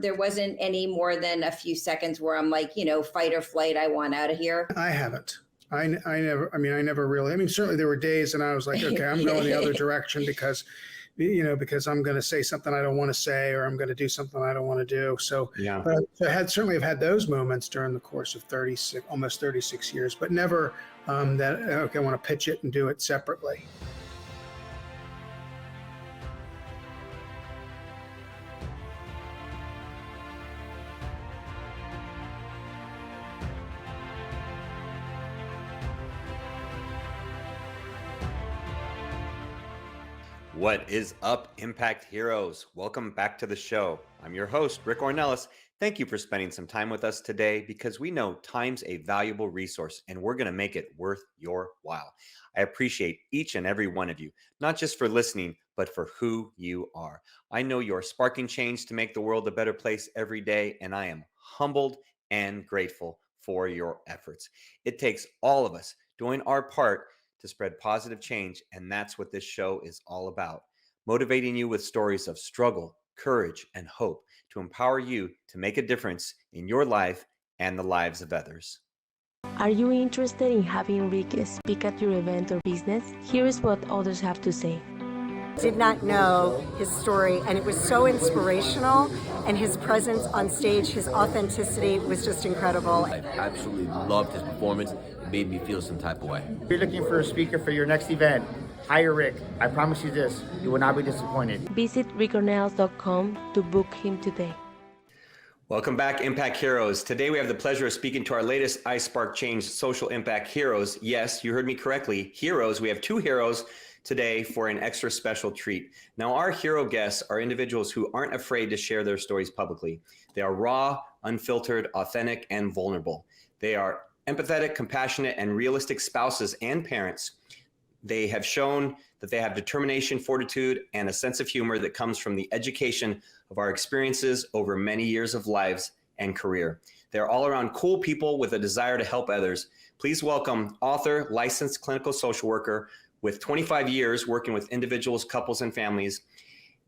there wasn't any more than a few seconds where I'm like, fight or flight, I want out of here? I haven't. I never really, certainly there were days and I was like, okay, I'm going the other direction because I'm going to say something I don't want to say, or I'm going to do something I don't want to do. So, yeah. But I certainly have had those moments during the course of almost 36 years, but never that, okay, I want to pitch it and do it separately. What is up, Impact Heroes? Welcome back to the show. I'm your host, Rick Ornelas. Thank you for spending some time with us today, because we know time's a valuable resource and we're going to make it worth your while. I appreciate each and every one of you, not just for listening, but for who you are. I know you're sparking change to make the world a better place every day, and I am humbled and grateful for your efforts. It takes all of us doing our part to spread positive change, and that's what this show is all about. Motivating you with stories of struggle, courage, and hope to empower you to make a difference in your life and the lives of others. Are you interested in having Rick speak at your event or business? Here is what others have to say. Did not know his story, and it was so inspirational, and his presence on stage, his authenticity was just incredible. I absolutely loved his performance. It made me feel some type of way. If you're looking for a speaker for your next event, hire Rick. I promise you this, you will not be disappointed. Visit rickornelas.com to book him today. Welcome back, Impact Heroes. Today we have the pleasure of speaking to our latest iSpark Change social impact heroes. Yes, you heard me correctly, heroes. We have two heroes today for an extra special treat. Now, our hero guests are individuals who aren't afraid to share their stories publicly. They are raw, unfiltered, authentic, and vulnerable. They are empathetic, compassionate, and realistic spouses and parents. They have shown that they have determination, fortitude, and a sense of humor that comes from the education of our experiences over many years of lives and career. They're all around cool people with a desire to help others. Please welcome author, licensed clinical social worker with 25 years working with individuals, couples, and families,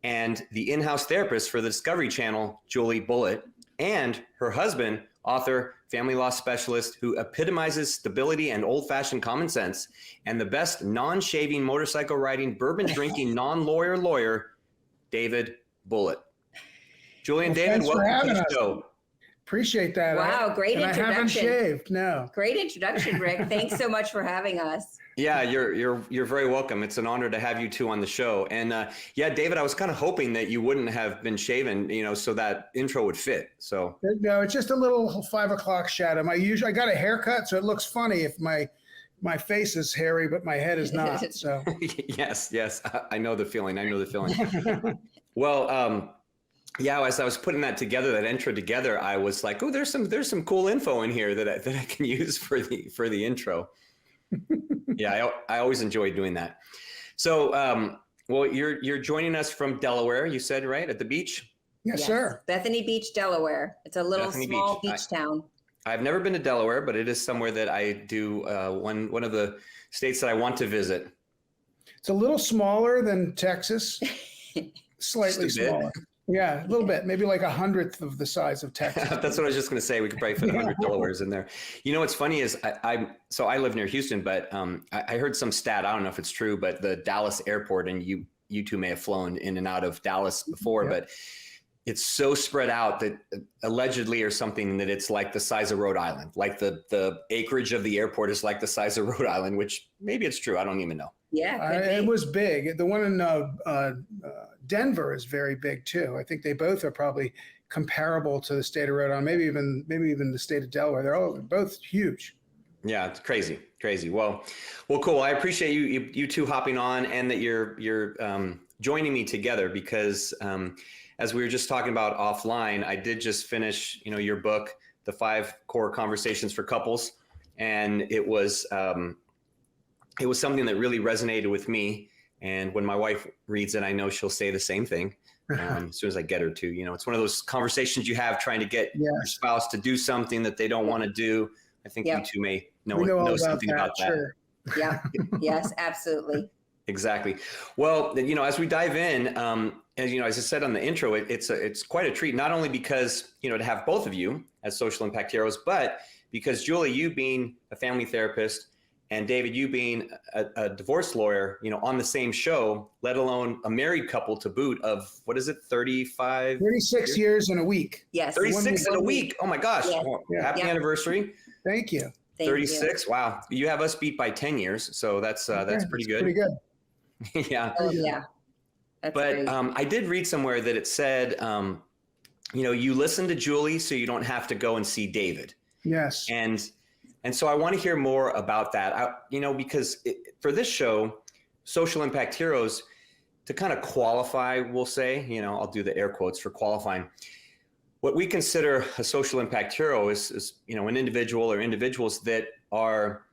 and the in-house therapist for the Discovery Channel, Julie Bulitt, and her husband, author, family law specialist who epitomizes stability and old-fashioned common sense, and the best non-shaving, motorcycle riding, bourbon drinking, non-lawyer lawyer, David Bulitt. Julie and David, welcome to the show. Appreciate that. Wow, great introduction. I haven't shaved, no. Great introduction, Rick. Thanks so much for having us. Yeah, you're very welcome. It's an honor to have you two on the show. And yeah, David, I was kind of hoping that you wouldn't have been shaven, so that intro would fit. So no, it's just a little 5 o'clock shadow. I got a haircut, so it looks funny if my face is hairy, but my head is not. So yes, I know the feeling. Well, yeah, as I was putting that intro together, I was like, oh, there's some cool info in here that I can use for the intro. Yeah, I always enjoy doing that. So, well, you're joining us from Delaware, you said, right? At the beach? Yes, sir. Bethany Beach, Delaware. It's a little small beach town. I've never been to Delaware, but it is somewhere that I do, one of the states that I want to visit. It's a little smaller than Texas, slightly smaller. Yeah, a little bit, maybe like 100th of the size of Texas. That's what I was just going to say. We could probably fit 100 Delawares in there. What's funny is I live near Houston, but I heard some stat. I don't know if it's true, but the Dallas airport, and you two may have flown in and out of Dallas before, but it's so spread out that allegedly or something that it's like the size of Rhode Island. Like the acreage of the airport is like the size of Rhode Island, which maybe it's true. I don't even know. Yeah, it was big. The one in Denver is very big too. I think they both are probably comparable to the state of Rhode Island, maybe even the state of Delaware. They're both huge. Yeah, it's crazy. Well, cool. I appreciate you two hopping on, and that you're joining me together, because as we were just talking about offline, I did just finish your book, The 5 Core Conversations for Couples, and it was something that really resonated with me. And when my wife reads it, I know she'll say the same thing as soon as I get her to. It's one of those conversations you have trying to get your spouse to do something that they don't want to do. I think you two may know something about that. Sure. Yeah. Yes, absolutely. Exactly. Well, as we dive in, as I said on the intro, it's quite a treat, not only because, to have both of you as social impact heroes, but because Julie, you being a family therapist, and David, you being a divorce lawyer, on the same show, let alone a married couple to boot of, what is it, 36 years in a week. Yes. 36 in a week. Oh my gosh. Yeah. Well, Yeah. happy anniversary. Thank you. Thank 36. You. Wow. You have us beat by 10 years. So that's pretty good. Pretty good. Yeah. Oh, yeah. That's But great. I did read somewhere that it said, you listen to Julie so you don't have to go and see David. Yes. And so I want to hear more about that, because for this show, Social Impact Heroes, to kind of qualify, we'll say, I'll do the air quotes for qualifying. What we consider a social impact hero is an individual or individuals that are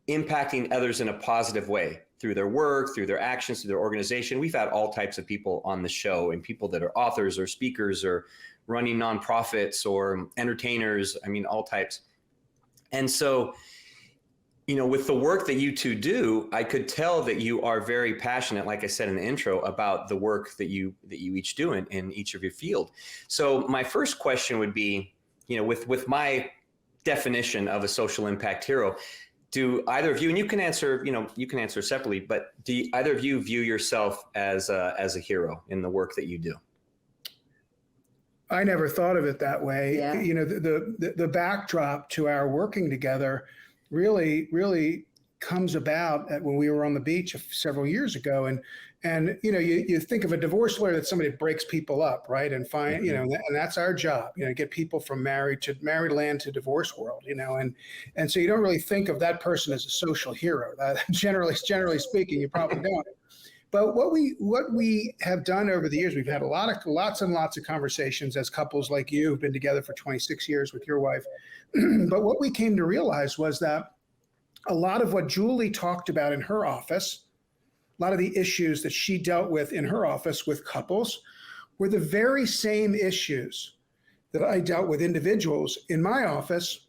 impacting others in a positive way through their work, through their actions, through their organization. We've had all types of people on the show, and people that are authors or speakers or running nonprofits or entertainers. I mean, all types. And so, with the work that you two do, I could tell that you are very passionate, like I said in the intro, about the work that you each do in each of your field. So my first question would be, with my definition of a social impact hero, do either of you, and you can answer separately, but do either of you view yourself as a hero in the work that you do? I never thought of it that way. Yeah. The backdrop to our working together really comes about when we were on the beach several years ago. And you think of a divorce lawyer, that's somebody that breaks people up, right? And find, and that's our job, get people from married land to divorce world, and so you don't really think of that person as a social hero. Generally speaking, you probably don't. But what we have done over the years, we've had lots and lots of conversations as couples like you who've been together for 26 years with your wife. But what we came to realize was that a lot of what Julie talked about in her office, a lot of the issues that she dealt with in her office with couples, were the very same issues that I dealt with individuals in my office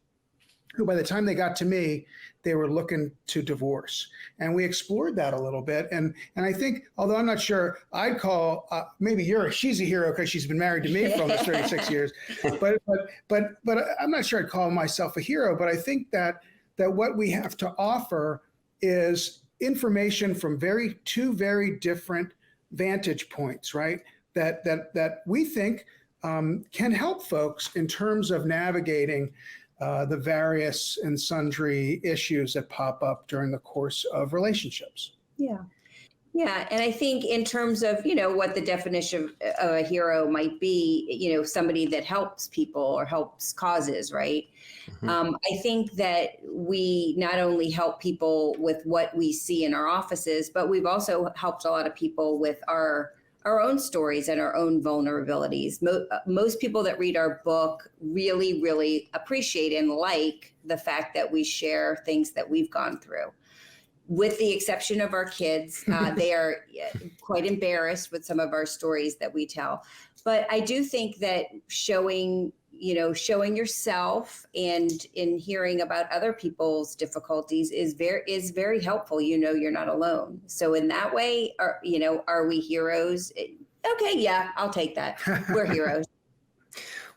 who, by the time they got to me, they were looking to divorce. And we explored that a little bit. And I think, although I'm not sure, I'd call, maybe she's a hero because she's been married to me for almost 36 years. But I'm not sure I'd call myself a hero. But I think that what we have to offer is information from two very different vantage points, right? That we think can help folks in terms of navigating the various and sundry issues that pop up during the course of relationships. Yeah. Yeah. And I think in terms of, what the definition of a hero might be, somebody that helps people or helps causes, right? Mm-hmm. I think that we not only help people with what we see in our offices, but we've also helped a lot of people with our own stories and our own vulnerabilities. Most people that read our book really, really appreciate and like the fact that we share things that we've gone through. With the exception of our kids, they are quite embarrassed with some of our stories that we tell. But I do think that showing yourself and in hearing about other people's difficulties is very helpful. You're not alone. So in that way, are we heroes? Okay, yeah, I'll take that. We're heroes.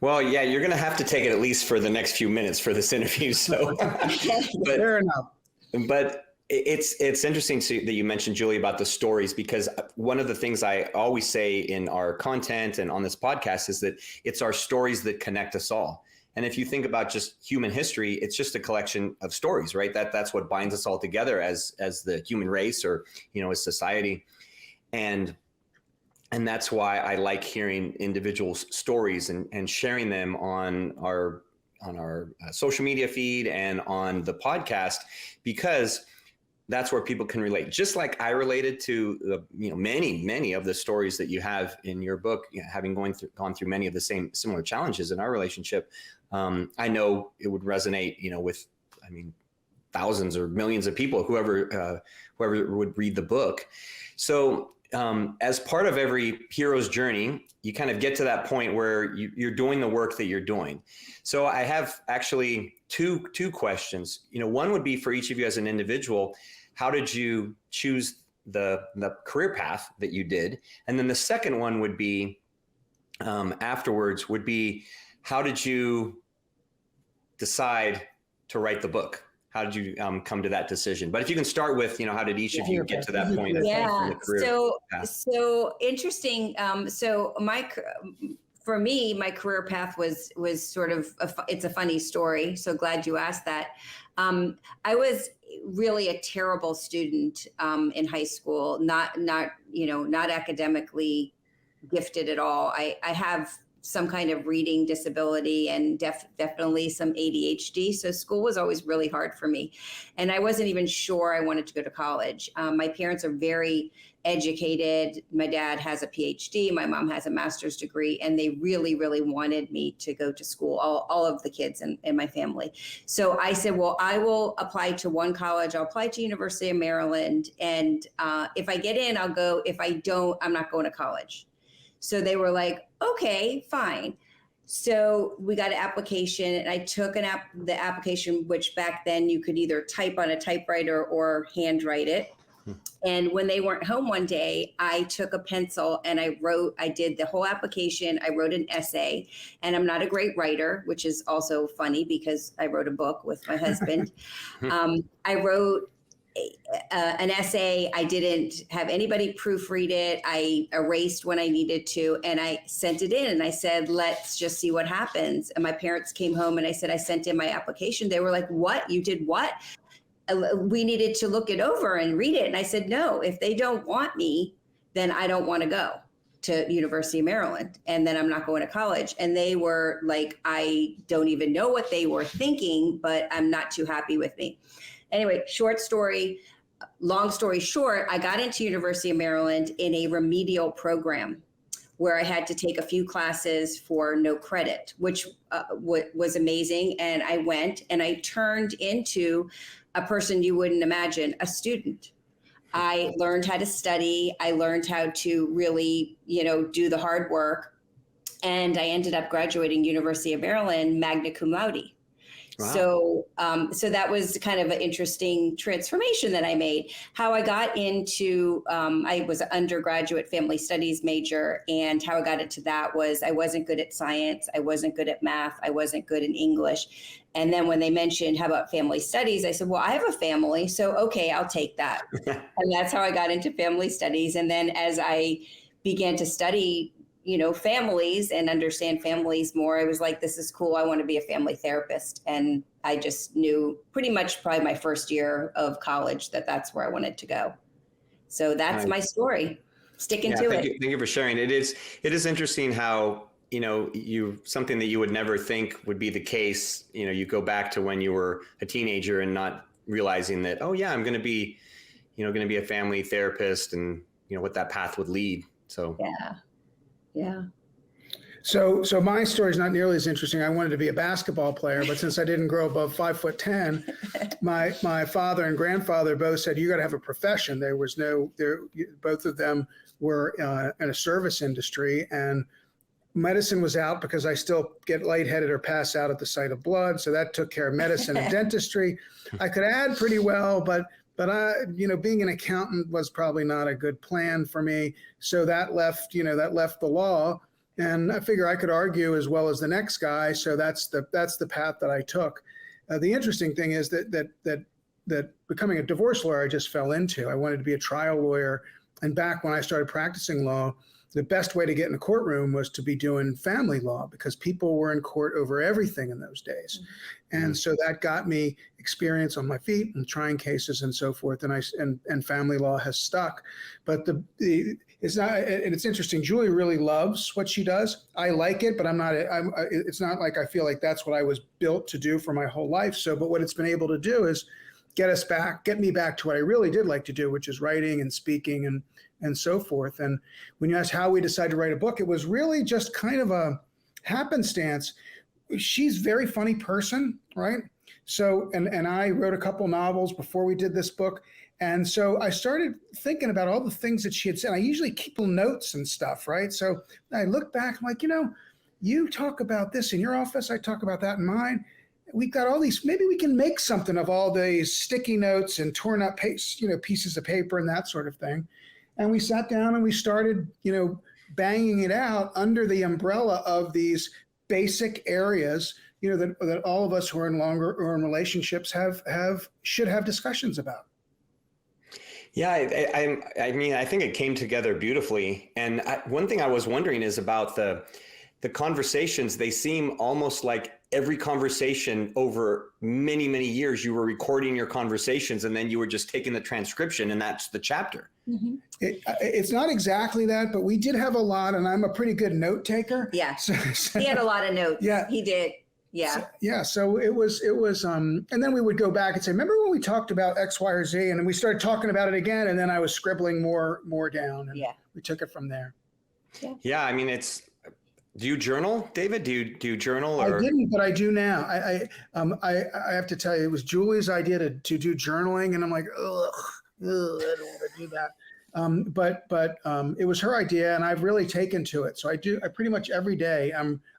Well, yeah, you're going to have to take it at least for the next few minutes for this interview. So, fair enough. But it's interesting that you mentioned, Julie, about the stories, because one of the things I always say in our content and on this podcast is that it's our stories that connect us all. And if you think about just human history, it's just a collection of stories, right? That's what binds us all together as the human race, or as society. And that's why I like hearing individuals' stories and sharing them on our social media feed and on the podcast, because that's where people can relate. Just like I related to many of the stories that you have in your book, having gone through many of the similar challenges in our relationship. I know it would resonate, with, thousands or millions of people, whoever would read the book. So as part of every hero's journey, you kind of get to that point where you're doing the work that you're doing. So I have actually two questions. One would be for each of you as an individual. How did you choose, the career path that you did, and then the second one would be afterwards would be, how did you decide to write the book? How did you come to that decision? But if you can start with, how did each of you get to that point? Yeah. In the career path? So interesting. For me, my career path was sort of, it's a funny story. So glad you asked that. I was really a terrible student in high school, not academically gifted at all. I have some kind of reading disability and definitely some ADHD. So school was always really hard for me. And I wasn't even sure I wanted to go to college. My parents are very educated. My dad has a PhD. My mom has a master's degree. And they really, really wanted me to go to school, all of the kids in my family. So I said, well, I will apply to one college. I'll apply to University of Maryland. And if I get in, I'll go. If I don't, I'm not going to college. So they were like, okay, fine. So we got an application, and I took the application, which back then you could either type on a typewriter or handwrite it. And when they weren't home one day, I took a pencil and I did the whole application. I wrote an essay, and I'm not a great writer, which is also funny because I wrote a book with my husband. I wrote an essay. I didn't have anybody proofread it. I erased when I needed to, and I sent it in, and I said, let's just see what happens. And my parents came home, and I said, I sent in my application. They were like, what? You did what? We needed to look it over and read it. And I said, no, if they don't want me, then I don't want to go to University of Maryland, and then I'm not going to college. And they were like, I don't even know what they were thinking, but I'm not too happy with me. Anyway, long story short, I got into University of Maryland in a remedial program where I had to take a few classes for no credit, which was amazing. And I went, and I turned into a person you wouldn't imagine, a student. I learned how to study. I learned how to really, do the hard work. And I ended up graduating University of Maryland magna cum laude. Wow. So that was kind of an interesting transformation that I made. How I got into, I was an undergraduate family studies major, and how I got into that was I wasn't good at science. I wasn't good at math. I wasn't good in English. And then when they mentioned, how about family studies? I said, well, I have a family, so okay, I'll take that. And that's how I got into family studies. And then as I began to study families and understand families more, I was like, this is cool. I want to be a family therapist. And I just knew pretty much probably my first year of college that that's where I wanted to go. So that's my story. Sticking to it. Thank you for sharing. It is interesting how, something that you would never think would be the case. You go back to when you were a teenager and not realizing that, oh yeah, I'm going to be, a family therapist, and what that path would lead. So yeah. So my story is not nearly as interesting. I wanted to be a basketball player, but since I didn't grow above 5'10", my father and grandfather both said, you got to have a profession. Both of them were in a service industry, and medicine was out because I still get lightheaded or pass out at the sight of blood. So that took care of medicine and dentistry. I could add pretty well, but I, being an accountant was probably not a good plan for me. So that left the law, and I figure I could argue as well as the next guy. So that's the path that I took. The interesting thing is that becoming a divorce lawyer, I just fell into. I wanted to be a trial lawyer. And back when I started practicing law, the best way to get in a courtroom was to be doing family law, because people were in court over everything in those days. Mm-hmm. And so that got me experience on my feet and trying cases and so forth. And family law has stuck. But it's not, and it's interesting. Julie really loves what she does. I like it, but it's not like I feel like that's what I was built to do for my whole life. So, but what it's been able to do is get me back to what I really did like to do, which is writing and speaking and so forth. And when you ask how we decided to write a book, it was really just kind of a happenstance. She's a very funny person, right? So, and I wrote a couple novels before we did this book. And so I started thinking about all the things that she had said. I usually keep little notes and stuff, right? So I look back, I'm like, you talk about this in your office, I talk about that in mine. we've got all these, maybe we can make something of all these sticky notes and torn up pieces of paper and that sort of thing. And we sat down and we started, banging it out under the umbrella of these basic areas, that all of us who are in relationships should have discussions about. Yeah, I mean, I think it came together beautifully. And one thing I was wondering is about the conversations. They seem almost like every conversation over many, many years, you were recording your conversations and then you were just taking the transcription and that's the chapter. Mm-hmm. It's not exactly that, but we did have a lot, and I'm a pretty good note taker. Yeah, he had a lot of notes. Yeah, he did. Yeah. So it was, and then we would go back and say, remember when we talked about X, Y, or Z, and then we started talking about it again, and then I was scribbling more down, and we took it from there. Yeah. I mean, do you journal, David? Do you journal? Or? I didn't, but I do now. I have to tell you, it was Julie's idea to do journaling, and I'm like, ugh, I don't want to do that. But it was her idea, and I've really taken to it. So I pretty much every day,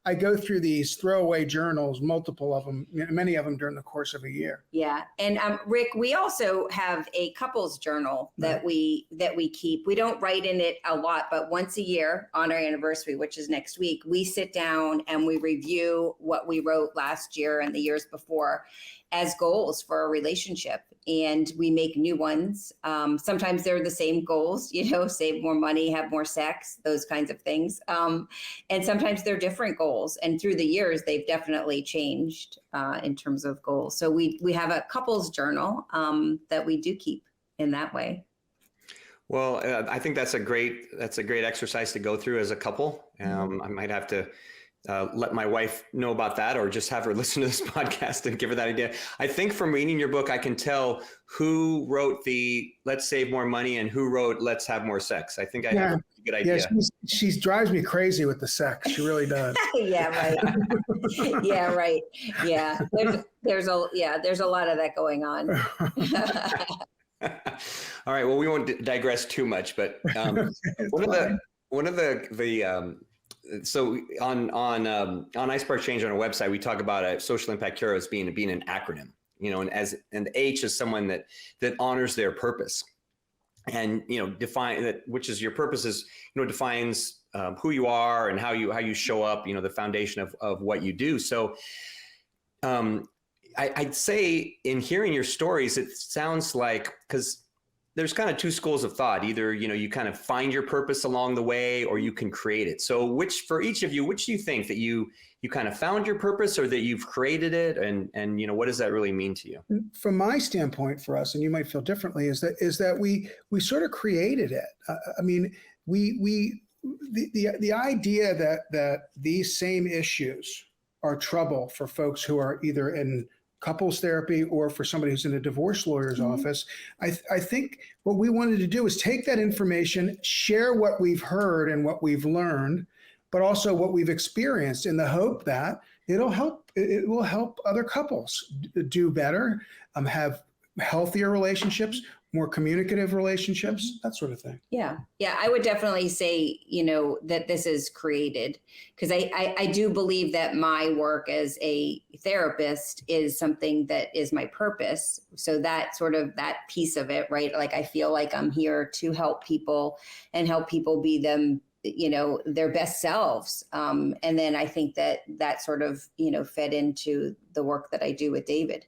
I go through these throwaway journals, multiple of them, many of them during the course of a year. Yeah. And Rick, we also have a couples journal that we keep. We don't write in it a lot, but once a year on our anniversary, which is next week, we sit down and we review what we wrote last year and the years before as goals for a relationship. And we make new ones. Sometimes they're the same goals, save more money, have more sex, those kinds of things. And sometimes they're different goals. And through the years, they've definitely changed in terms of goals. So we have a couples journal that we do keep in that way. Well, I think that's a great exercise to go through as a couple. I might have to let my wife know about that, or just have her listen to this podcast and give her that idea. I think from reading your book, I can tell who wrote the "Let's Save More Money" and who wrote "Let's Have More Sex." I think I have a pretty good idea. Yeah, she drives me crazy with the sex. She really does. Yeah, right. Yeah, right. Yeah, there's a lot of that going on. All right. Well, we won't digress too much, but so on iSpark Change on our website, we talk about a social impact hero as being an acronym, and H is someone that honors their purpose, and define that, which is your purpose is defines who you are and how you show up, the foundation of what you do. So I'd say in hearing your stories, it sounds like, because there's kind of two schools of thought. Either, you kind of find your purpose along the way, or you can create it. So for each of you, which do you think, that you kind of found your purpose, or that you've created it? And what does that really mean to you? From my standpoint, for us, and you might feel differently, is that we sort of created it. I mean, the idea that these same issues are trouble for folks who are either in couples therapy or for somebody who's in a divorce lawyer's office. I think what we wanted to do is take that information, share what we've heard and what we've learned, but also what we've experienced, in the hope that it will help other couples do better, have healthier relationships, more communicative relationships, that sort of thing. Yeah. I would definitely say, that this is created, because I do believe that my work as a therapist is something that is my purpose. So that piece of it, right? Like, I feel like I'm here to help people and help people be them, their best selves. And then I think that sort of, fed into the work that I do with David.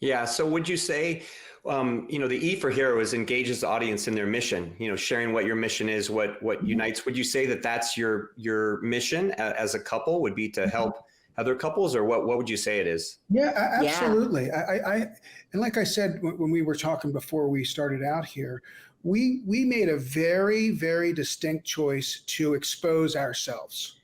Yeah. So would you say, the E for hero is engages the audience in their mission, sharing what your mission is, what unites. Would you say that that's your mission as a couple, would be to help other couples, or what would you say it is? Yeah, absolutely. Yeah. And like I said, when we were talking before we started out here, we made a very, very distinct choice to expose ourselves.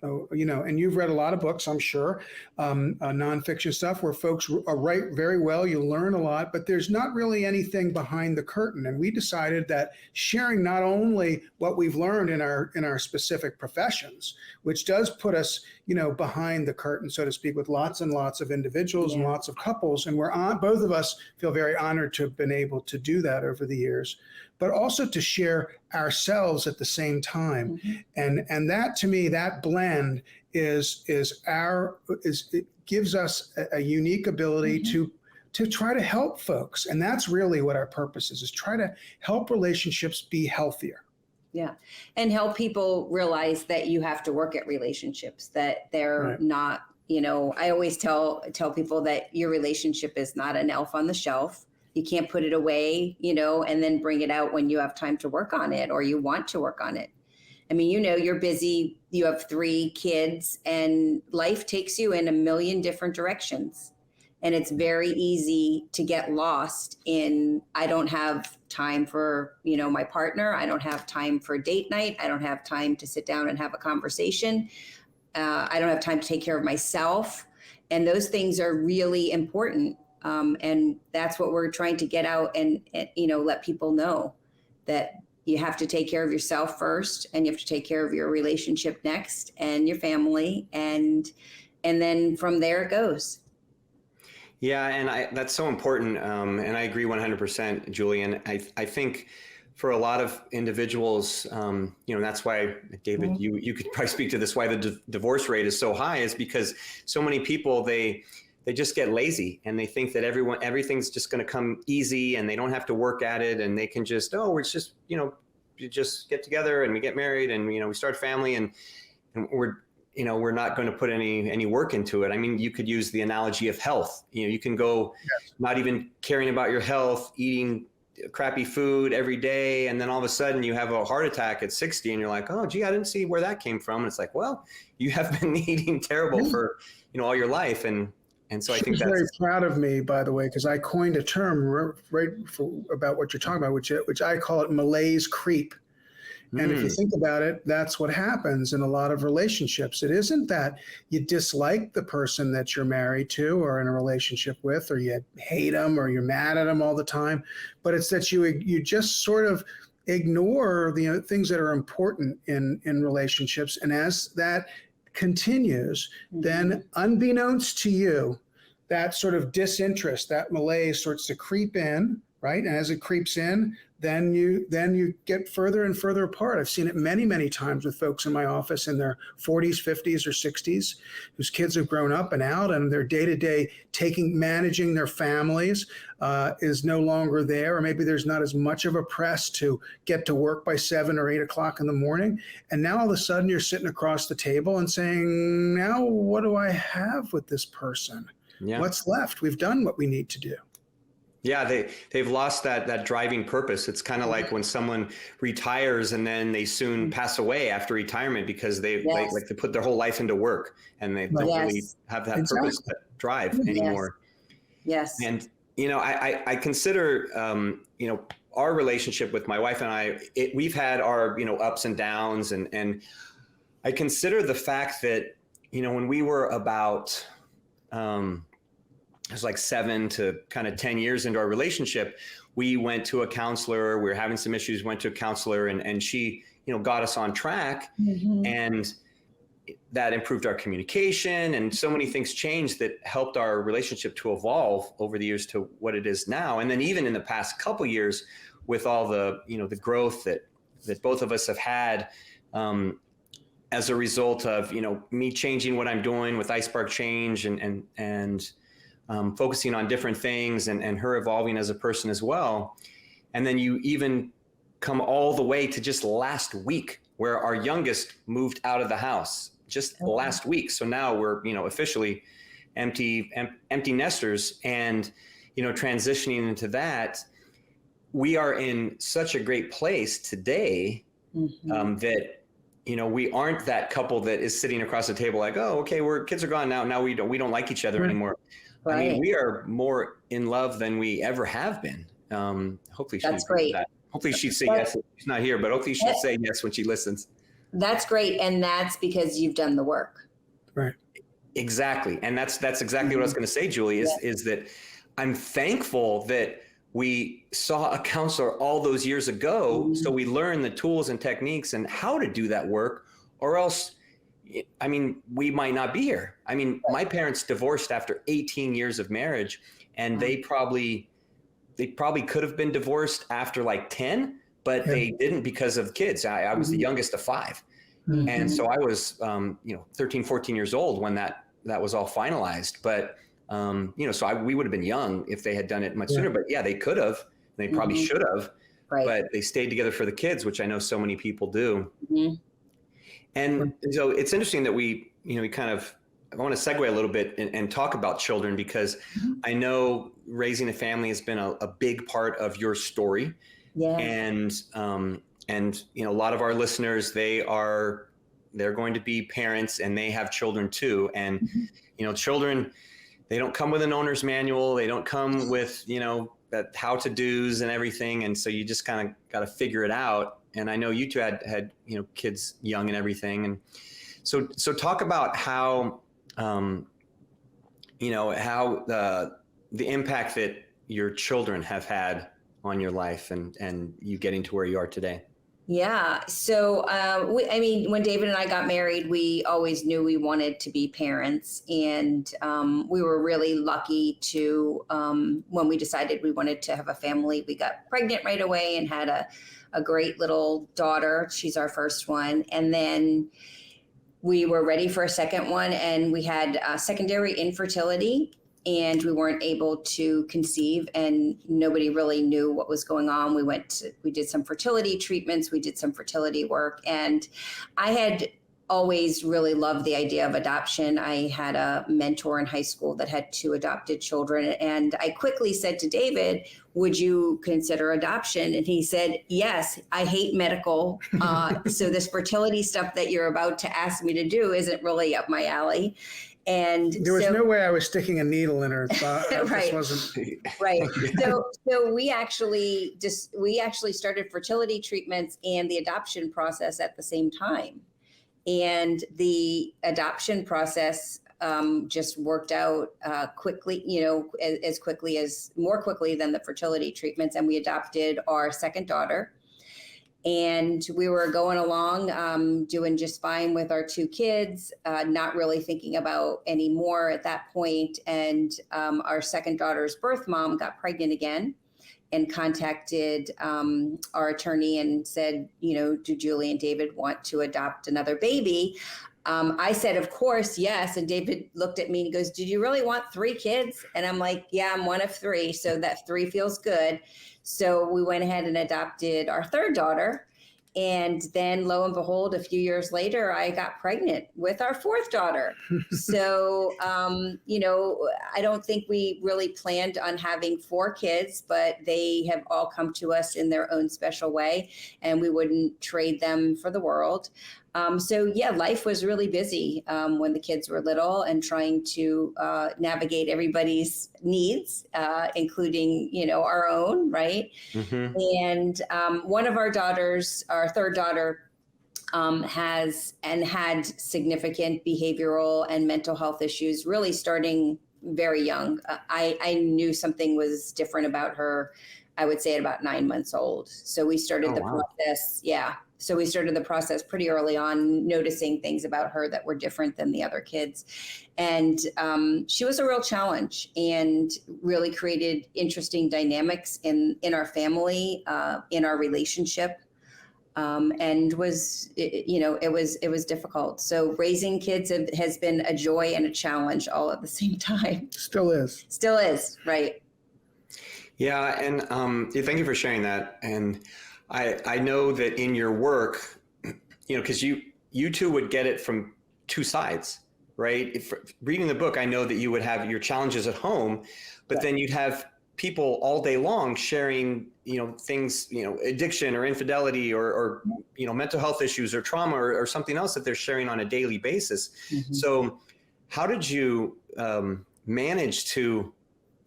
And you've read a lot of books, I'm sure, nonfiction stuff where folks write very well, you learn a lot, but there's not really anything behind the curtain. And we decided that sharing not only what we've learned in our specific professions, which does put us, behind the curtain, so to speak, with lots and lots of individuals and lots of couples. And both of us feel very honored to have been able to do that over the years, but also to share ourselves at the same time. And that, to me, that blend it gives us a unique ability to try to help folks. And that's really what our purpose is try to help relationships be healthier. Yeah. And help people realize that you have to work at relationships, that they're not, I always tell people that your relationship is not an elf on the shelf. You can't put it away, and then bring it out when you have time to work on it or you want to work on it. I mean, you're busy, you have 3 kids, and life takes you in a million different directions. And it's very easy to get lost in, I don't have time for, my partner. I don't have time for date night. I don't have time to sit down and have a conversation. I don't have time to take care of myself. And those things are really important. And that's what we're trying to get out and let people know, that you have to take care of yourself first, and you have to take care of your relationship next, and your family. And then from there it goes. Yeah, and that's so important, and I agree 100%, Julie. And I think for a lot of individuals, that's why, David, you could probably speak to this, why the divorce rate is so high, is because so many people, they just get lazy and they think that everything's just going to come easy and they don't have to work at it, and they can just, it's just, you just get together and we get married and, we start a family and we're not going to put any work into it. I mean, you could use the analogy of health. You can go not even caring about your health, eating crappy food every day, and then all of a sudden you have a heart attack at 60 and you're like, oh, gee, I didn't see where that came from. And it's like, well, you have been eating terrible for, all your life. And so I think that's very proud of me, by the way, because I coined a term about what you're talking about, which I call it malaise creep. And if you think about it, that's what happens in a lot of relationships. It isn't that you dislike the person that you're married to or in a relationship with, or you hate them or you're mad at them all the time, but it's that you just sort of ignore the things that are important in relationships. And as that continues, then unbeknownst to you, that sort of disinterest, that malaise starts to creep in, right? And as it creeps in, then you get further and further apart. I've seen it many, many times with folks in my office in their 40s, 50s, or 60s, whose kids have grown up and out, and their day-to-day managing their families is no longer there, or maybe there's not as much of a press to get to work by 7 or 8 o'clock in the morning. And now all of a sudden you're sitting across the table and saying, now what do I have with this person? Yeah. What's left? We've done what we need to do. Yeah, they've lost that driving purpose. It's kind of like when someone retires and then they soon pass away after retirement because they like to put their whole life into work and they don't really have that purpose, that drive anymore. Yes. And I consider our relationship with my wife and I, we've had our ups and downs, and I consider the fact that when we were about it was like 7 to kind of 10 years into our relationship, we went to a counselor. We were having some issues, went to a counselor, and she, got us on track, and that improved our communication, and so many things changed that helped our relationship to evolve over the years to what it is now. And then even in the past couple of years, with all the, the growth that both of us have had, as a result of, me changing what I'm doing with iSpark Change and focusing on different things, and her evolving as a person as well. And then you even come all the way to just last week, where our youngest moved out of the house just last week. So now we're, officially empty nesters, and, transitioning into that, we are in such a great place today that, we aren't that couple that is sitting across the table like, oh, okay, kids are gone now. Now we don't like each other anymore. Right. I mean, we are more in love than we ever have been. Hopefully that's great. That. Hopefully she'd say yes. She's not here, but hopefully she'll say yes when she listens. That's great. And that's because you've done the work. Right. Exactly. And that's exactly what I was going to say, Julie, is that I'm thankful that we saw a counselor all those years ago. So we learned the tools and techniques and how to do that work, or else, I mean, we might not be here. I mean, my parents divorced after 18 years of marriage, and they probably could have been divorced after like 10, but they didn't because of kids. I was the youngest of 5. And so I was, 13, 14 years old when that was all finalized. But, we would have been young if they had done it much sooner. But yeah, they could have. They probably should have. Right. But they stayed together for the kids, which I know so many people do. Mm-hmm. And so it's interesting that I want to segue a little bit and talk about children, because I know raising a family has been a big part of your story. Yeah. And a lot of our listeners, they're going to be parents and they have children too. And, children, they don't come with an owner's manual. They don't come with, that how to do's and everything. And so you just kind of got to figure it out. And I know you two had kids young and everything. And so talk about how, how the impact that your children have had on your life and you getting to where you are today. Yeah. So, when David and I got married, we always knew we wanted to be parents. And we were really lucky to, when we decided we wanted to have a family, we got pregnant right away and had a great little daughter. She's our first one. And then we were ready for a second one, and we had secondary infertility. And we weren't able to conceive, and nobody really knew what was going on. We did some fertility treatments, we did some fertility work, and I had always really loved the idea of adoption. I had a mentor in high school that had 2 adopted children, and I quickly said to David, would you consider adoption? And he said, yes, I hate medical. So this fertility stuff that you're about to ask me to do isn't really up my alley. And there was no way I was sticking a needle in her thought. Right. This wasn't right. So we actually started fertility treatments and the adoption process at the same time. And the adoption process just worked out quickly, more quickly than the fertility treatments. And we adopted our second daughter. And we were going along, doing just fine with our 2 kids, not really thinking about any more at that point. And our second daughter's birth mom got pregnant again and contacted our attorney and said, do Julie and David want to adopt another baby? I said, of course, yes. And David looked at me and he goes, did you really want 3 kids? And I'm like, yeah, I'm one of 3. So that 3 feels good. So we went ahead and adopted our third daughter. And then lo and behold, a few years later, I got pregnant with our 4th daughter. So, I don't think we really planned on having 4 kids, but they have all come to us in their own special way, and we wouldn't trade them for the world. Life was really busy when the kids were little, and trying to navigate everybody's needs, including, our own, right? Mm-hmm. And one of our daughters, our third daughter, had significant behavioral and mental health issues, really starting very young. I knew something was different about her, I would say at about 9 months old. So we started process. Yeah. So we started the process pretty early on, noticing things about her that were different than the other kids. And she was a real challenge and really created interesting dynamics in our family, in our relationship. And was, it was difficult. So raising kids has been a joy and a challenge all at the same time. Still is. Still is, right. Yeah. And thank you for sharing that. And I know that in your work, because you two would get it from 2 sides, right? Reading the book, I know that you would have your challenges at home, but then you'd have people all day long sharing, things, addiction or infidelity or mental health issues or trauma or something else that they're sharing on a daily basis. Mm-hmm. So how did you manage to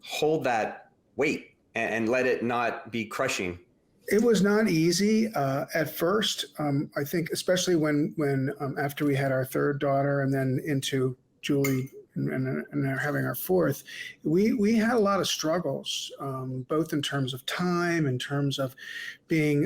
hold that weight and let it not be crushing? It was not easy at first. I think, especially when after we had our third daughter and then into Julie and having our 4th, we had a lot of struggles, both in terms of time, in terms of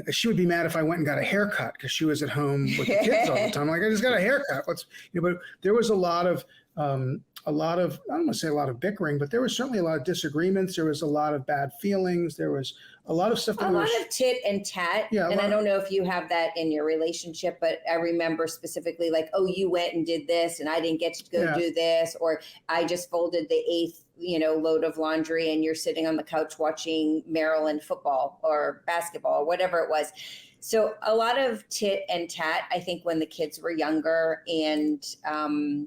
she would be mad if I went and got a haircut because she was at home with the kids all the time. Like, I just got a haircut. But there was a lot of a lot of, I don't want to say a lot of bickering, but there was certainly a lot of disagreements. There was a lot of bad feelings. There was a lot of stuff. A lot of tit and tat. Yeah, and I don't know if you have that in your relationship, but I remember specifically like, oh, you went and did this and I didn't get to go do this, or I just folded the 8th, load of laundry and you're sitting on the couch watching Maryland football or basketball or whatever it was. So a lot of tit and tat, I think, when the kids were younger, and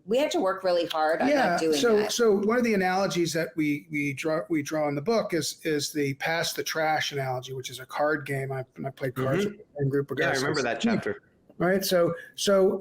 we had to work really hard on not doing that. So one of the analogies that we draw in the book is the pass the trash analogy, which is a card game. I played cards with a group of guys. Yeah, I remember that chapter. Right. So,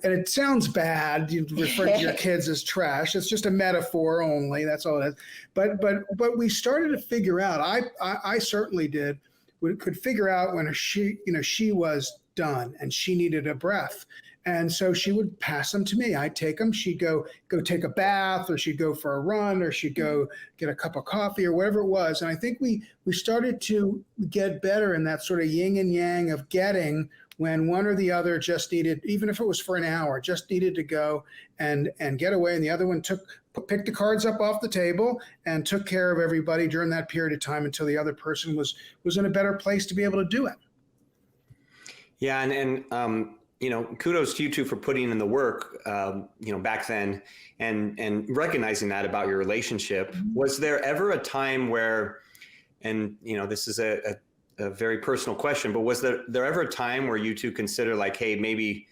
and it sounds bad. You refer to your kids as trash. It's just a metaphor only. That's all it is. But we started to figure out, I certainly did, we could figure out when she was done and she needed a breath. And so she would pass them to me. I'd take them. She'd go take a bath, or she'd go for a run, or she'd go get a cup of coffee or whatever it was. And I think we started to get better in that sort of yin and yang of getting when one or the other just needed, even if it was for an hour, just needed to go and get away. And the other one picked the cards up off the table and took care of everybody during that period of time until the other person was in a better place to be able to do it. Yeah. And kudos to you two for putting in the work, back then and recognizing that about your relationship. Was there ever a time where, and this is a very personal question, but was there ever a time where you two consider like, hey, maybe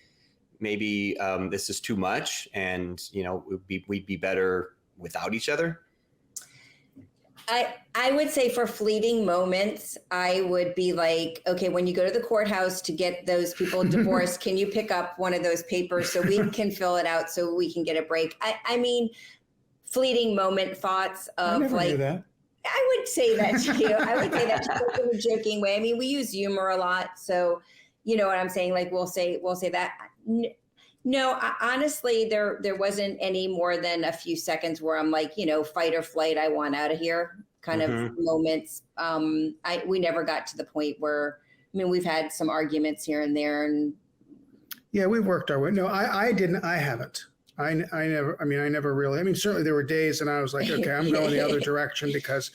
this is too much and, we'd be better without each other? I would say for fleeting moments, I would be like, okay, when you go to the courthouse to get those people divorced, can you pick up one of those papers so we can fill it out so we can get a break? I mean, fleeting moment thoughts of I never like, knew that. I would say that to you. I would say that to you in a joking way. I mean, we use humor a lot. So, you know what I'm saying? Like, we'll say that. No, honestly, there wasn't any more than a few seconds where I'm like, fight or flight, I want out of here kind of moments. We never got to the point where, we've had some arguments here and there. And yeah, we've worked our way. No, I didn't. I haven't. I never really, certainly there were days and I was like, okay, I'm going the other direction because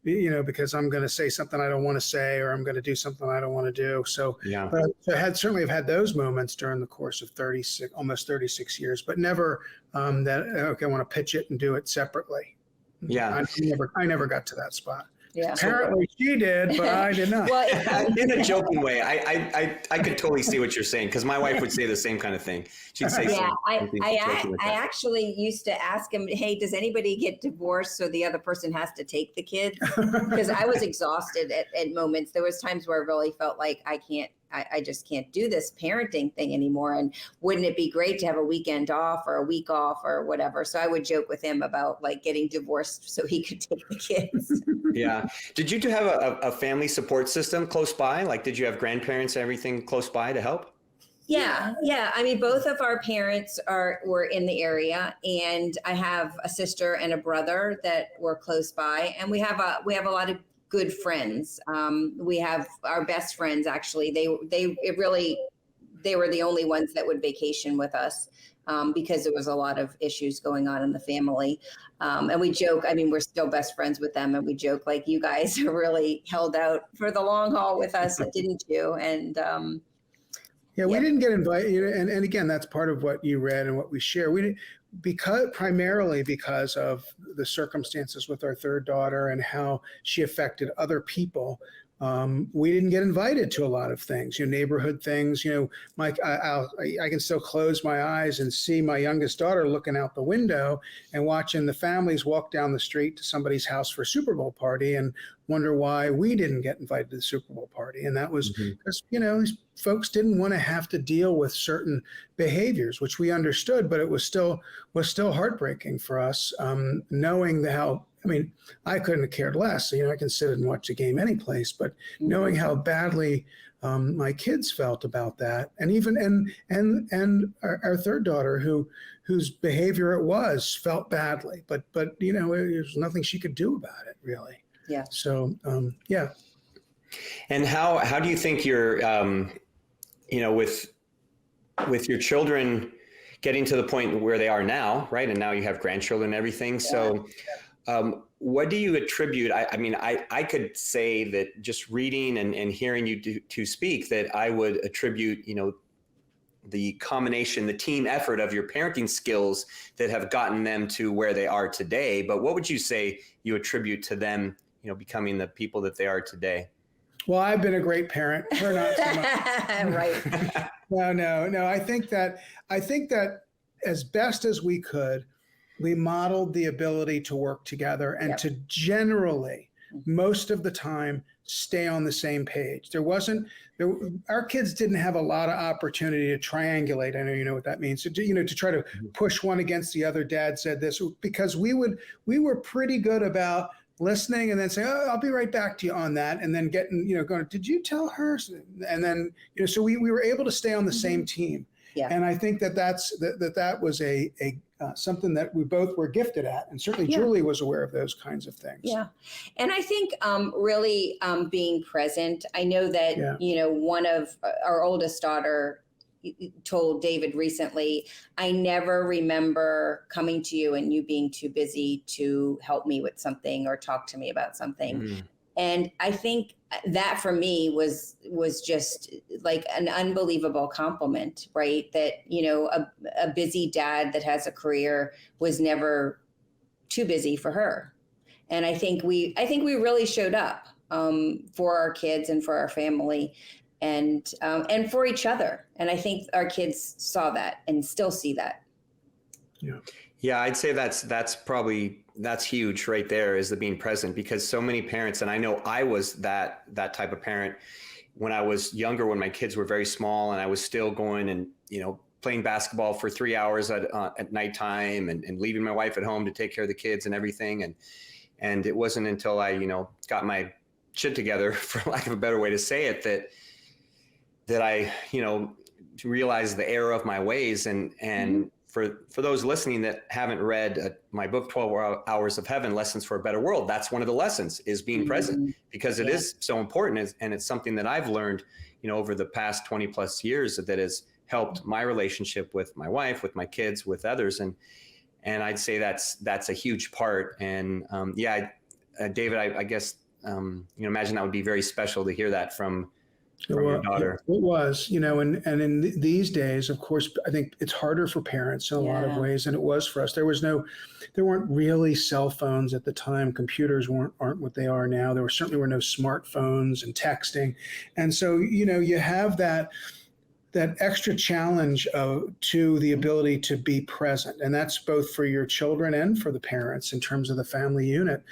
I'm going to say something I don't want to say, or I'm going to do something I don't want to do. So, yeah, but I have had those moments during the course of almost 36 years, but never that, okay, I want to pitch it and do it separately. Yeah. I never got to that spot. Yeah. Apparently she did, but I did not. Well, in a joking way, I could totally see what you're saying, because my wife would say the same kind of thing. She'd say, yeah, something I actually used to ask him, hey, does anybody get divorced so the other person has to take the kids? Because I was exhausted at moments. There was times where I really felt like I just can't do this parenting thing anymore. And wouldn't it be great to have a weekend off or a week off or whatever? So I would joke with him about like getting divorced so he could take the kids. Yeah. Did you two have a family support system close by? Like, did you have grandparents and everything close by to help? Yeah. Both of our parents were in the area, and I have a sister and a brother that were close by, and we have a lot of good friends. We have our best friends, actually. They were the only ones that would vacation with us because there was a lot of issues going on in the family. And we joke, we're still best friends with them, and we joke like, you guys really held out for the long haul with us, didn't you? And we didn't get invited, and again, that's part of what you read and what we share. We didn't, primarily because of the circumstances with our third daughter and how she affected other people. We didn't get invited to a lot of things, neighborhood things. Mike, I can still close my eyes and see my youngest daughter looking out the window and watching the families walk down the street to somebody's house for a Super Bowl party and wonder why we didn't get invited to the Super Bowl party. And that was because, these folks didn't want to have to deal with certain behaviors, which we understood, but it was still heartbreaking for us, knowing how, I couldn't have cared less. I can sit and watch a game any place, but knowing how badly my kids felt about that, and even and our third daughter, whose behavior it was, felt badly, but there's nothing she could do about it, really. Yeah. So yeah. And how do you think you're, with your children getting to the point where they are now, right? And now you have grandchildren and everything. So what do you attribute? I mean, I could say that just reading and hearing you to speak, that I would attribute, the combination, the team effort of your parenting skills that have gotten them to where they are today. But what would you say you attribute to them, becoming the people that they are today? Well, I've been a great parent. Her not so much. Right. No. I think that as best as we could, we modeled the ability to work together and to generally, most of the time, stay on the same page. Our kids didn't have a lot of opportunity to triangulate. I know you know what that means. So, to try to push one against the other. Dad said this, because we were pretty good about listening and then saying, "Oh, I'll be right back to you on that," and then getting, going, "Did you tell her?" And then, so we were able to stay on the same team. Yeah. And I think that was a something that we both were gifted at, and certainly Julie was aware of those kinds of things. Yeah, and I think really being present. I know that one of our oldest daughter told David recently, "I never remember coming to you and you being too busy to help me with something or talk to me about something." Mm. And I think that for me was just like an unbelievable compliment, right? That, a busy dad that has a career was never too busy for her. And I think we really showed up for our kids and for our family and for each other. And I think our kids saw that and still see that. Yeah. Yeah, I'd say that's huge right there, is the being present, because so many parents, and I know I was that type of parent when I was younger, when my kids were very small and I was still going and, playing basketball for 3 hours at nighttime and leaving my wife at home to take care of the kids and everything. And it wasn't until I, got my shit together, for lack of a better way to say it, that I, realized the error of my ways. And for those listening that haven't read my book, 12 Hours of Heaven, Lessons for a Better World, that's one of the lessons, is being present, because it is so important. And it's something that I've learned, over the past 20 plus years that has helped my relationship with my wife, with my kids, with others. And I'd say that's a huge part. And David, I guess, imagine that would be very special to hear that from your daughter. It was, and in these days, of course, I think it's harder for parents in a lot of ways than it was for us. There weren't really cell phones at the time. Computers aren't what they are now. There certainly were no smartphones and texting. And so, you have that extra challenge to the ability to be present. And that's both for your children and for the parents in terms of the family unit.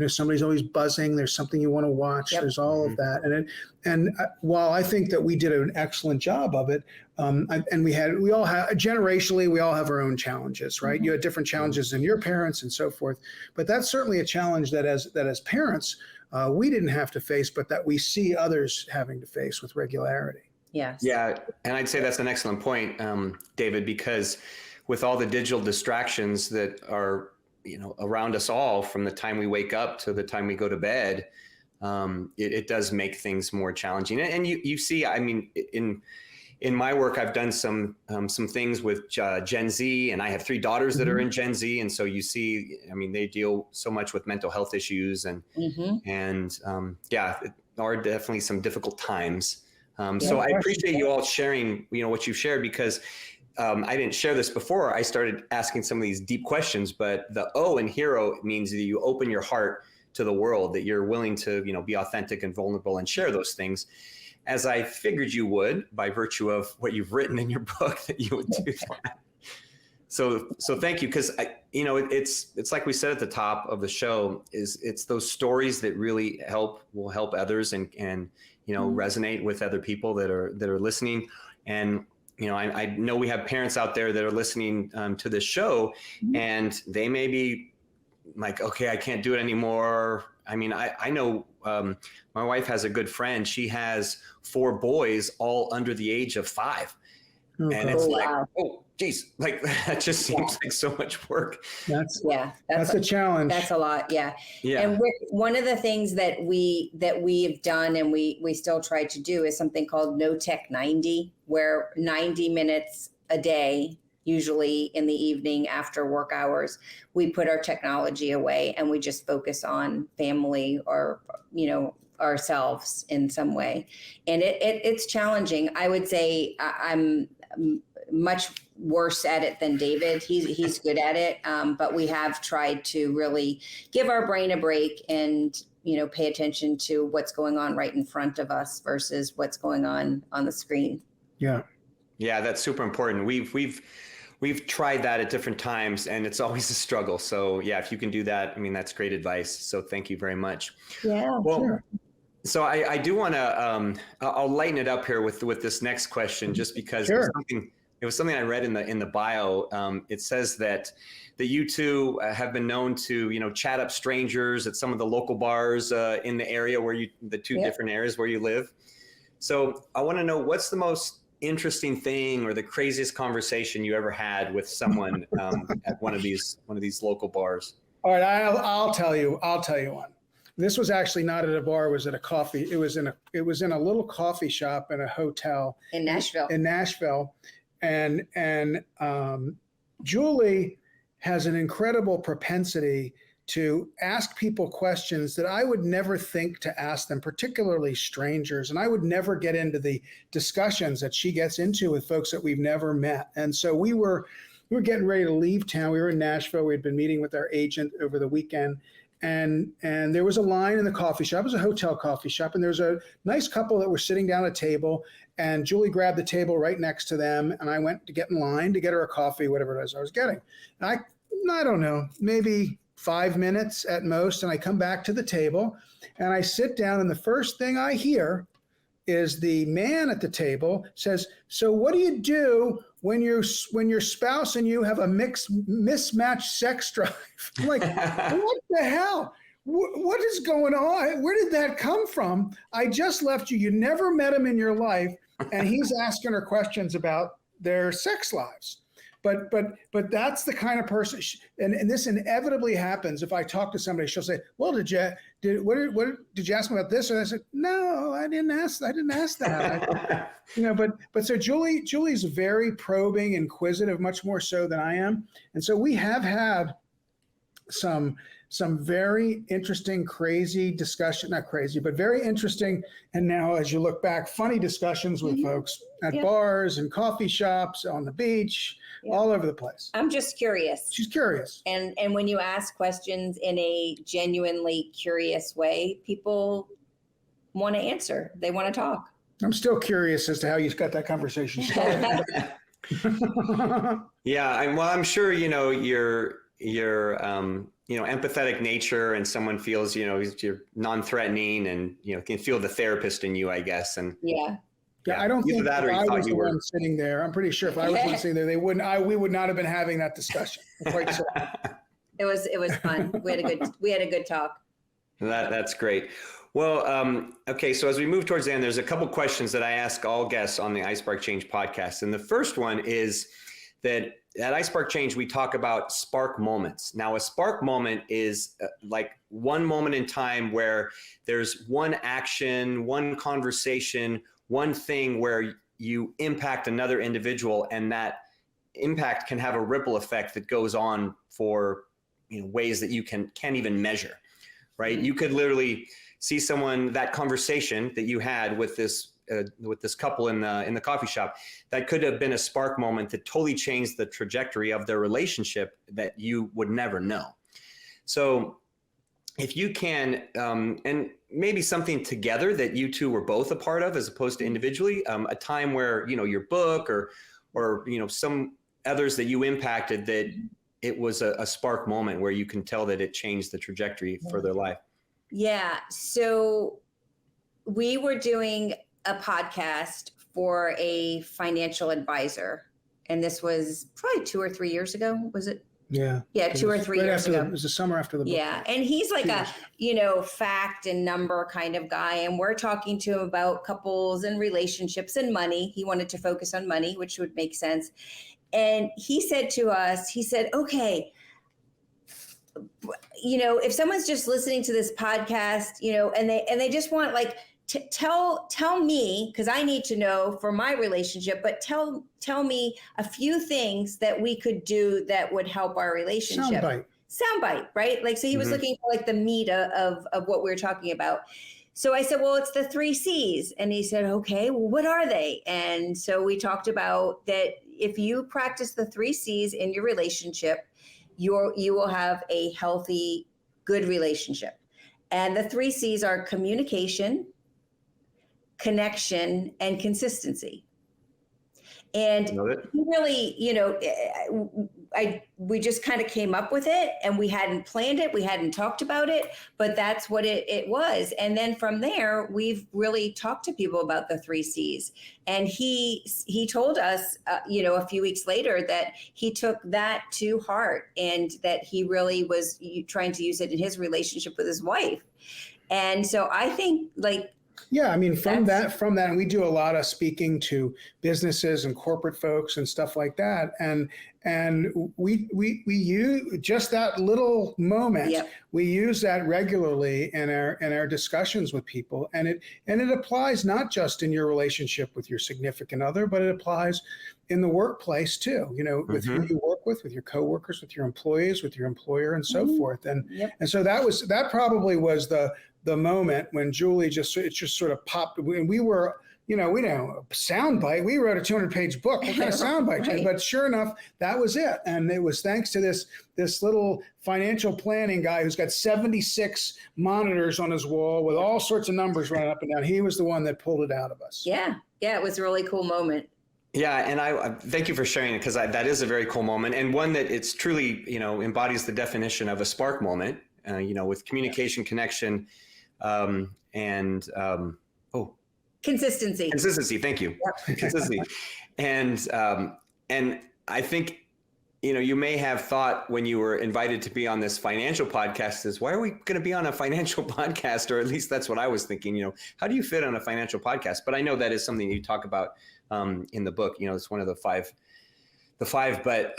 Somebody's always buzzing. There's something you want to watch. There's all of that. And while I think that we did an excellent job of it, generationally, we all have our own challenges, right? You had different challenges than your parents and so forth. But that's certainly a challenge that as parents, we didn't have to face, but that we see others having to face with regularity. Yes. Yeah. And I'd say that's an excellent point, David, because with all the digital distractions that are, around us all, from the time we wake up to the time we go to bed, it does make things more challenging. And you see, I mean, in my work, I've done some things with Gen Z, and I have 3 daughters that are in Gen Z. And so you see, I mean, they deal so much with mental health issues and it are definitely some difficult times. So I appreciate you all sharing, what you've shared, because I didn't share this before I started asking some of these deep questions, but the O in hero means that you open your heart to the world, that you're willing to, be authentic and vulnerable and share those things, as I figured you would, by virtue of what you've written in your book, that you would do that. So thank you. Because it's like we said at the top of the show, it's those stories that really will help others and resonate with other people that are listening. And I know we have parents out there that are listening to this show, and they may be like, okay, I can't do it anymore. I mean, I know my wife has a good friend. She has 4 boys, all under the age of 5. And it's oh, geez, like that just seems like so much work. That's a challenge. That's a lot. Yeah. And one of the things that we have done, and we still try to do, is something called No Tech 90, where 90 minutes a day usually in the evening after work hours, we put our technology away and we just focus on family or, ourselves in some way. And it's challenging. I would say I'm much worse at it than David. He's good at it. But we have tried to really give our brain a break and, pay attention to what's going on right in front of us versus what's going on the screen. Yeah. Yeah, that's super important. We've tried that at different times and it's always a struggle. So yeah, if you can do that, I mean, that's great advice. So thank you very much. Yeah. Well, sure. So I do want to, I'll lighten it up here with this next question, just because Sure. it was something I read in the bio. It says that you two have been known to, chat up strangers at some of the local bars in the area the two different areas where you live. So I want to know, what's the most interesting thing or the craziest conversation you ever had with someone at one of these local bars? All right, I'll tell you one. This was actually not at a bar. It was at a coffee. It was in a little coffee shop in a hotel In Nashville. And Julie has an incredible propensity to ask people questions that I would never think to ask them, particularly strangers. And I would never get into the discussions that she gets into with folks that we've never met. And so we were getting ready to leave town. We were in Nashville. We had been meeting with our agent over the weekend. And there was a line in the coffee shop. It was a hotel coffee shop. And there was a nice couple that were sitting down at a table. And Julie grabbed the table right next to them. And I went to get in line to get her a coffee, whatever it is I was getting. And I don't know, maybe 5 minutes at most. And I come back to the table and I sit down. And the first thing I hear is the man at the table says, "So what do you do when your spouse and you have a mismatched sex drive?" I'm like, what the hell? What is going on? Where did that come from? I just left you. You never met him in your life. And he's asking her questions about their sex lives. But that's the kind of person, and this inevitably happens. If I talk to somebody, she'll say, "Well, did you ask me about this?" And I said, "No, I didn't ask that." But so Julie's very probing, inquisitive, much more so than I am. And so we have had some very interesting, crazy discussion, not crazy, but very interesting. And now as you look back, funny discussions with folks at bars and coffee shops, on the beach, all over the place. I'm just curious. She's curious. And when you ask questions in a genuinely curious way, people want to answer. They want to talk. I'm still curious as to how you got that conversation started. Yeah, I'm sure your empathetic nature, and someone feels you're non-threatening, and can feel the therapist in you, I guess. And yeah. I don't think that I was the one sitting there. I'm pretty sure if I was one sitting there, we would not have been having that discussion. Quite so. It was fun. We had a good talk. That's great. Well, okay. So as we move towards the end, there's a couple questions that I ask all guests on the iSpark Change podcast. And the first one is that at iSpark Change, we talk about spark moments. Now, a spark moment is like one moment in time where there's one action, one conversation, one thing where you impact another individual, and that impact can have a ripple effect that goes on for ways that you can't even measure, right? You could literally see someone, that conversation that you had with this couple in the coffee shop, that could have been a spark moment that totally changed the trajectory of their relationship that you would never know. So if you can, and maybe something together that you two were both a part of as opposed to individually, a time where, your book or some others that you impacted, that it was a spark moment where you can tell that it changed the trajectory for their life. Yeah. So we were doing a podcast for a financial advisor, and this was probably 2 or 3 years ago. Was it? Yeah. Yeah, 2 or 3 years ago. It was the summer after the book. Yeah. And he's like a, fact and number kind of guy. And we're talking to him about couples and relationships and money. He wanted to focus on money, which would make sense. And he said to us, okay, if someone's just listening to this podcast, and they just want like tell me, because I need to know for my relationship, but tell me a few things that we could do that would help our relationship. Soundbite, right? Like, so he was looking for like the meat of what we were talking about. So I said, well, it's the 3 C's. And he said, okay, well, what are they? And so we talked about that if you practice the 3 C's in your relationship, you will have a healthy, good relationship. And the 3 C's are communication, connection, and consistency. And he really, we just kind of came up with it, and we hadn't planned it. We hadn't talked about it, but that's what it was. And then from there, we've really talked to people about the 3 C's. And he told us, a few weeks later that he took that to heart, and that he really was trying to use it in his relationship with his wife. And so I think, like, yeah, I mean, from that, and we do a lot of speaking to businesses and corporate folks and stuff like that. And we use just that little moment. Yep. We use that regularly in our discussions with people. And it applies not just in your relationship with your significant other, but it applies in the workplace too, with who you work with your coworkers, with your employees, with your employer, and so forth. And so that probably was the moment when Julie just sort of popped. And we were, we know soundbite. We wrote a 200-page book. What kind of soundbite? Right. But sure enough, that was it. And it was thanks to this little financial planning guy who's got 76 monitors on his wall with all sorts of numbers running up and down. He was the one that pulled it out of us. Yeah, it was a really cool moment. Yeah, and I thank you for sharing it, because that is a very cool moment, and one that it's truly, embodies the definition of a spark moment. With communication, connection, and consistency. Consistency. Thank you. Yep. Consistency. And I think, you may have thought when you were invited to be on this financial podcast is, why are we going to be on a financial podcast? Or at least that's what I was thinking, how do you fit on a financial podcast? But I know that is something you talk about in the book, it's one of the five, but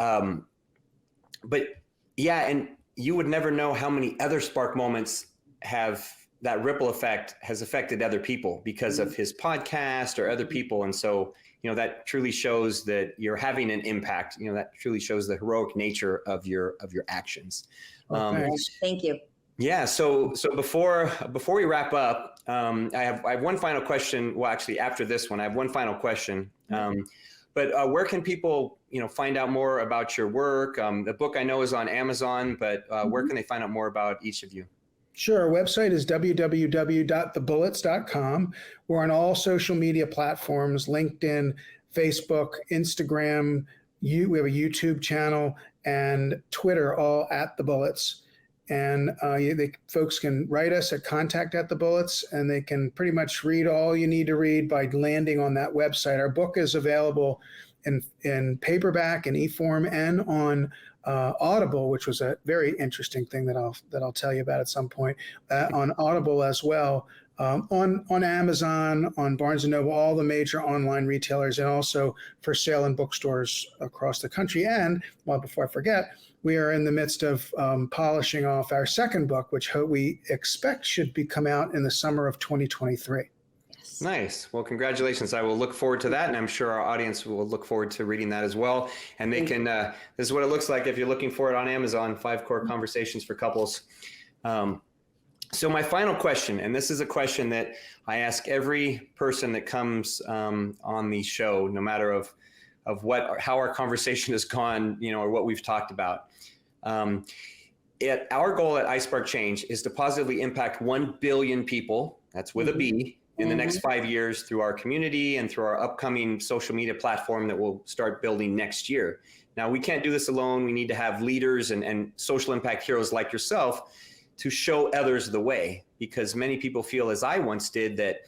yeah. And you would never know how many other spark moments that ripple effect has affected other people because of his podcast or other people. And so, that truly shows that you're having an impact, that truly shows the heroic nature of your actions. Thank you. Yeah. So before we wrap up, I have one final question. Well, actually after this one, I have one final question. But where can people, find out more about your work? The book I know is on Amazon, but where can they find out more about each of you? Sure. Our website is www.thebullets.com. We're on all social media platforms, LinkedIn, Facebook, Instagram. We have a YouTube channel and Twitter, all at The Bullets. And folks can write us at contact@thebullets, and they can pretty much read all you need to read by landing on that website. Our book is available in paperback and e-form and on Audible, which was a very interesting thing that I'll tell you about at some point, on Audible as well, on Amazon, on Barnes & Noble, all the major online retailers, and also for sale in bookstores across the country. And, well, before I forget, we are in the midst of polishing off our second book, which we expect should come out in the summer of 2023. Nice. Well, congratulations. I will look forward to that. And I'm sure our audience will look forward to reading that as well. And they can, this is what it looks like if you're looking for it on Amazon, 5 Core Conversations for Couples. So my final question, and this is a question that I ask every person that comes on the show, no matter of how our conversation has gone, or what we've talked about. Our goal at iSpark Change is to positively impact 1 billion people, that's with a B, in the next 5 years through our community and through our upcoming social media platform that we'll start building next year. Now, we can't do this alone. We need to have leaders and social impact heroes like yourself to show others the way, because many people feel, as I once did, that,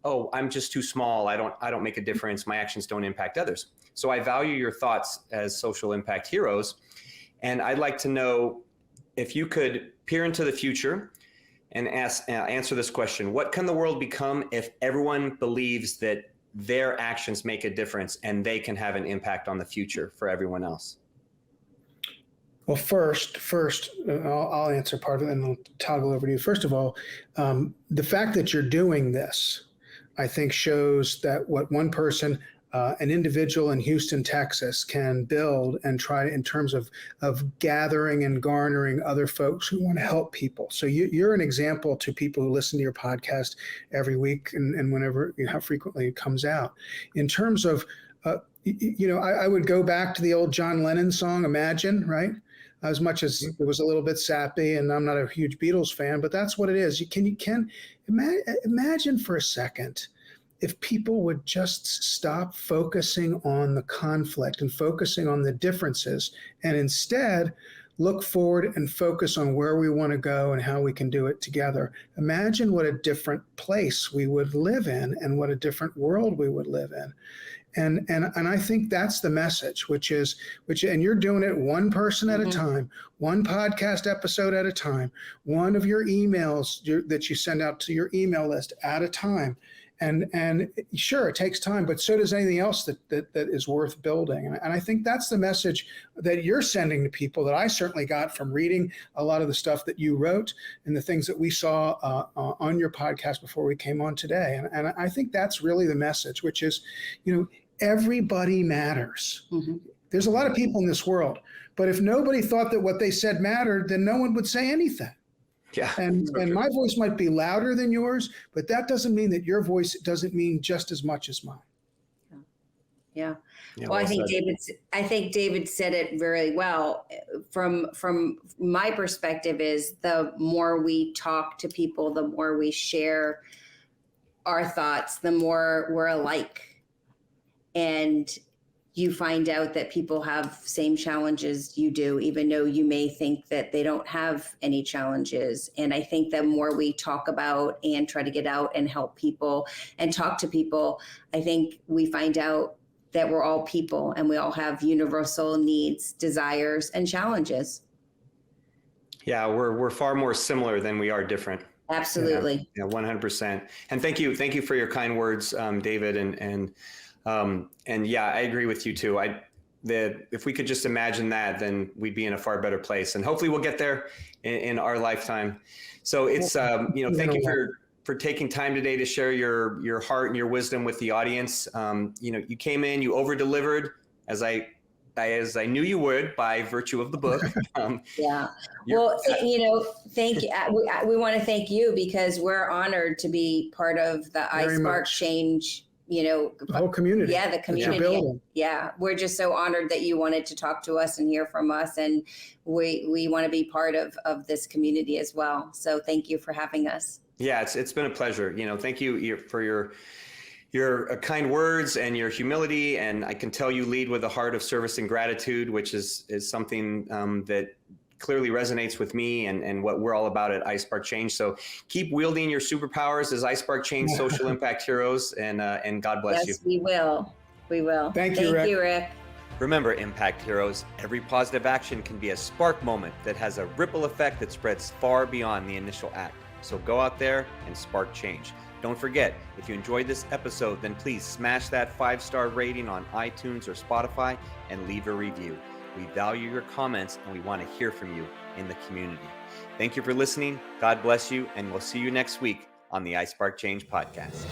oh, I'm just too small. I don't make a difference. My actions don't impact others. So I value your thoughts as social impact heroes. And I'd like to know if you could peer into the future and answer this question. What can the world become if everyone believes that their actions make a difference and they can have an impact on the future for everyone else? Well, first, I'll answer part of it and I'll toggle over to you. First of all, the fact that you're doing this I think shows that what one person, an individual in Houston, Texas, can build and try in terms of gathering and garnering other folks who want to help people. So you're an example to people who listen to your podcast every week and whenever, how frequently it comes out. In terms of, I would go back to the old John Lennon song, Imagine, right? As much as it was a little bit sappy, and I'm not a huge Beatles fan, but that's what it is. You can imagine for a second if people would just stop focusing on the conflict and focusing on the differences, and instead look forward and focus on where we want to go and how we can do it together. Imagine what a different place we would live in and what a different world we would live in. And I think that's the message, and you're doing it one person at a time, one podcast episode at a time, one of your emails that you send out to your email list at a time. And sure, it takes time, but so does anything else that is worth building. And I think that's the message that you're sending to people that I certainly got from reading a lot of the stuff that you wrote and the things that we saw on your podcast before we came on today. And I think that's really the message, which is, everybody matters. There's a lot of people in this world, but if nobody thought that what they said mattered, then no one would say anything. Yeah. And my voice might be louder than yours, but that doesn't mean that your voice doesn't mean just as much as mine. Yeah. Well, I think David said it very well. From my perspective is the more we talk to people, the more we share our thoughts, the more we're alike. And you find out that people have same challenges you do, even though you may think that they don't have any challenges. And I think the more we talk about and try to get out and help people and talk to people, I think we find out that we're all people and we all have universal needs, desires, and challenges. Yeah, we're far more similar than we are different. Absolutely. Yeah, 100%. And thank you for your kind words, David. And yeah, I agree with you too. If we could just imagine that, then we'd be in a far better place. And hopefully we'll get there in our lifetime. So it's, thank you for taking time today to share your heart and your wisdom with the audience. You came in, you over-delivered as I knew you would by virtue of the book. Yeah. Well, thank you. We want to thank you because we're honored to be part of the iSpark Change, the whole community. Yeah, the community. Yeah. We're just so honored that you wanted to talk to us and hear from us. And we want to be part of this community as well. So thank you for having us. Yeah, it's been a pleasure. Thank you for your kind words and your humility. And I can tell you lead with a heart of service and gratitude, which is something that clearly resonates with me and what we're all about at iSpark Change. So keep wielding your superpowers as iSpark Change social impact heroes, and God bless you. Yes, we will. We will. Thank you, Rick. Remember, impact heroes, every positive action can be a spark moment that has a ripple effect that spreads far beyond the initial act. So go out there and spark change. Don't forget, if you enjoyed this episode, then please smash that 5-star rating on iTunes or Spotify and leave a review. We value your comments and we want to hear from you in the community. Thank you for listening. God bless you, and we'll see you next week on the iSpark Change podcast.